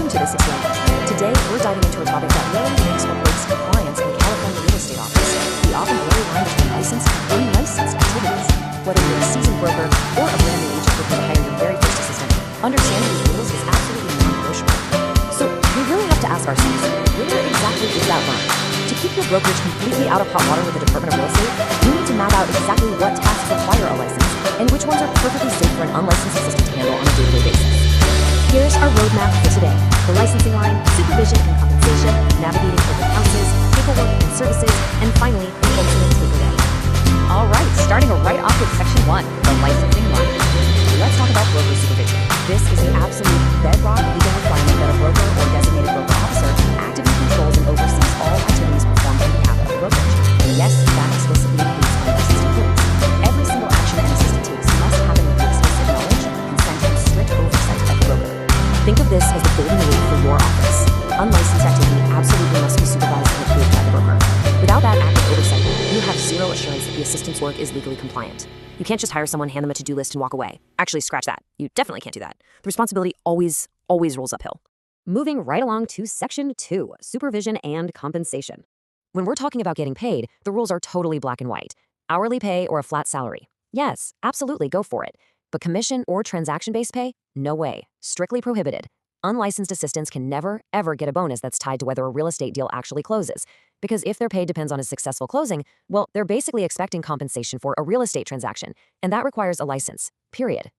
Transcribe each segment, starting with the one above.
Welcome to the 6 a.m. Today, we're diving into a topic that really makes or breaks compliance in the California real estate office, the often blurry line between licensed and unlicensed activities. Whether you're a seasoned broker or a brand new agent looking to hire your very first assistant, understanding these rules is absolutely non-negotiable. So, we really have to ask ourselves, where exactly is that line? To keep your brokerage completely out of hot water with the Department of Real Estate, you need to map out exactly what tasks require a license and which ones are perfectly safe for an unlicensed assistant to handle on a day-to-day basis. Here's our roadmap for today: the licensing line, supervision and compensation, navigating open houses, paperwork and services, and finally, the ultimate takeaway. All right, starting right off with Section 1, the licensing line. Let's talk about broker supervision. This is an absolute bedrock legal requirement that a broker or designated broker officer actively controls and oversees all activities performed on behalf of the brokerage. And yes, that explicitly includes unlicensed employees. Every single action an assistant takes must happen with the explicit knowledge, consent, and strict oversight of the broker. Think of this as the golden rule for your office. Unlicensed activity absolutely must be supervised and approved by the broker. Without that active oversight, you have zero assurance that the assistant's work is legally compliant. You can't just hire someone, hand them a to-do list, and walk away. Actually, scratch that. You definitely can't do that. The responsibility always rolls uphill. Moving right along to Section 2, supervision and compensation. When we're talking about getting paid, the rules are totally black and white. Hourly pay or a flat salary. Yes, absolutely, go for it. But commission or transaction-based pay? No way. Strictly prohibited. Unlicensed assistants can never, ever get a bonus that's tied to whether a real estate deal actually closes. Because if their pay depends on a successful closing, well, they're basically expecting compensation for a real estate transaction, and that requires a license, period.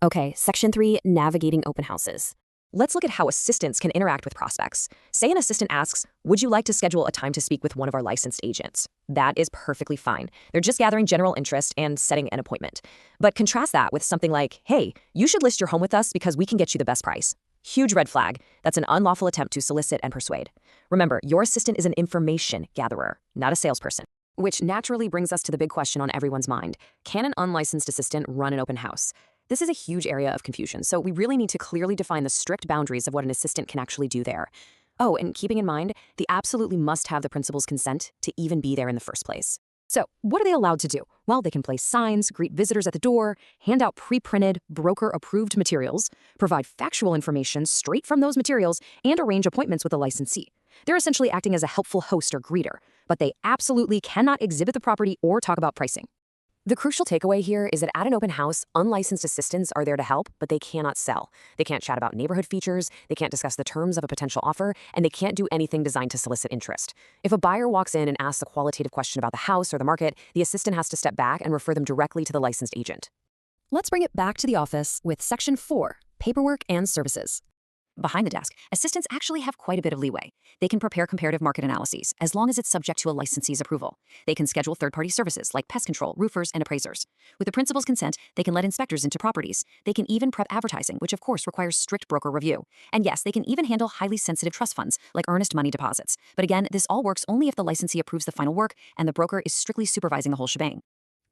Okay, Section 3, navigating open houses. Let's look at how assistants can interact with prospects. Say an assistant asks, would you like to schedule a time to speak with one of our licensed agents? That is perfectly fine. They're just gathering general interest and setting an appointment. But contrast that with something like, hey, you should list your home with us because we can get you the best price. Huge red flag. That's an unlawful attempt to solicit and persuade. Remember, your assistant is an information gatherer, not a salesperson. Which naturally brings us to the big question on everyone's mind. Can an unlicensed assistant run an open house? This is a huge area of confusion, so we really need to clearly define the strict boundaries of what an assistant can actually do there. Oh, and keeping in mind, they absolutely must have the principal's consent to even be there in the first place. So, what are they allowed to do? Well, they can place signs, greet visitors at the door, hand out pre-printed, broker-approved materials, provide factual information straight from those materials, and arrange appointments with a licensee. They're essentially acting as a helpful host or greeter, but they absolutely cannot exhibit the property or talk about pricing. The crucial takeaway here is that at an open house, unlicensed assistants are there to help, but they cannot sell. They can't chat about neighborhood features, they can't discuss the terms of a potential offer, and they can't do anything designed to solicit interest. If a buyer walks in and asks a qualitative question about the house or the market, the assistant has to step back and refer them directly to the licensed agent. Let's bring it back to the office with Section 4, paperwork and services. Behind the desk, assistants actually have quite a bit of leeway. They can prepare comparative market analyses, as long as it's subject to a licensee's approval. They can schedule third-party services like pest control, roofers, and appraisers. With the principal's consent, they can let inspectors into properties. They can even prep advertising, which of course requires strict broker review. And yes, they can even handle highly sensitive trust funds, like earnest money deposits. But again, this all works only if the licensee approves the final work and the broker is strictly supervising the whole shebang.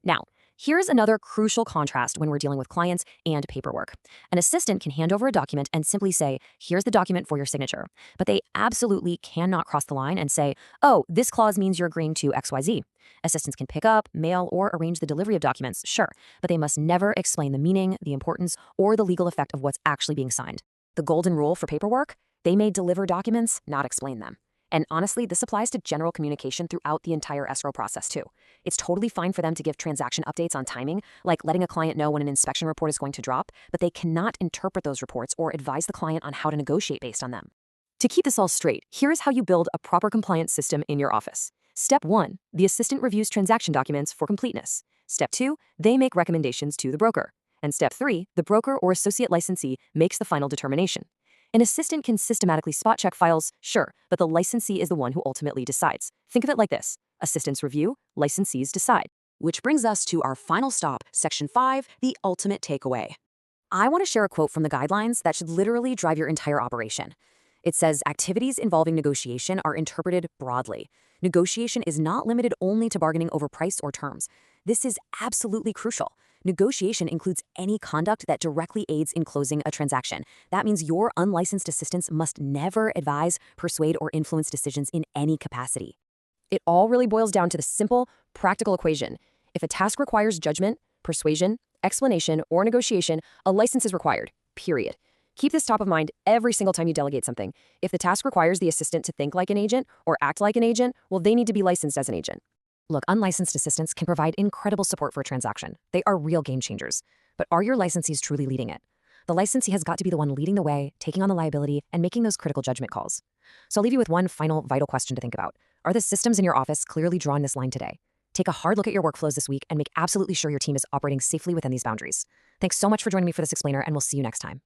Now, here's another crucial contrast when we're dealing with clients and paperwork. An assistant can hand over a document and simply say, here's the document for your signature. But they absolutely cannot cross the line and say, oh, this clause means you're agreeing to XYZ. Assistants can pick up, mail, or arrange the delivery of documents, sure, but they must never explain the meaning, the importance, or the legal effect of what's actually being signed. The golden rule for paperwork? They may deliver documents, not explain them. And honestly, this applies to general communication throughout the entire escrow process too. It's totally fine for them to give transaction updates on timing, like letting a client know when an inspection report is going to drop, but they cannot interpret those reports or advise the client on how to negotiate based on them. To keep this all straight, here's how you build a proper compliance system in your office. Step 1, the assistant reviews transaction documents for completeness. Step 2, they make recommendations to the broker. And Step 3, the broker or associate licensee makes the final determination. An assistant can systematically spot check files, sure, but the licensee is the one who ultimately decides. Think of it like this: assistants review, licensees decide. Which brings us to our final stop, Section 5, the ultimate takeaway. I want to share a quote from the guidelines that should literally drive your entire operation. It says, activities involving negotiation are interpreted broadly. Negotiation is not limited only to bargaining over price or terms. This is absolutely crucial. Negotiation includes any conduct that directly aids in closing a transaction. That means your unlicensed assistants must never advise, persuade, or influence decisions in any capacity. It all really boils down to the simple, practical equation. If a task requires judgment, persuasion, explanation, or negotiation, a license is required, period. Keep this top of mind every single time you delegate something. If the task requires the assistant to think like an agent or act like an agent, well, they need to be licensed as an agent. Look, unlicensed assistants can provide incredible support for a transaction. They are real game changers. But are your licensees truly leading it? The licensee has got to be the one leading the way, taking on the liability, and making those critical judgment calls. So I'll leave you with one final vital question to think about. Are the systems in your office clearly drawing this line today? Take a hard look at your workflows this week and make absolutely sure your team is operating safely within these boundaries. Thanks so much for joining me for this explainer, and we'll see you next time.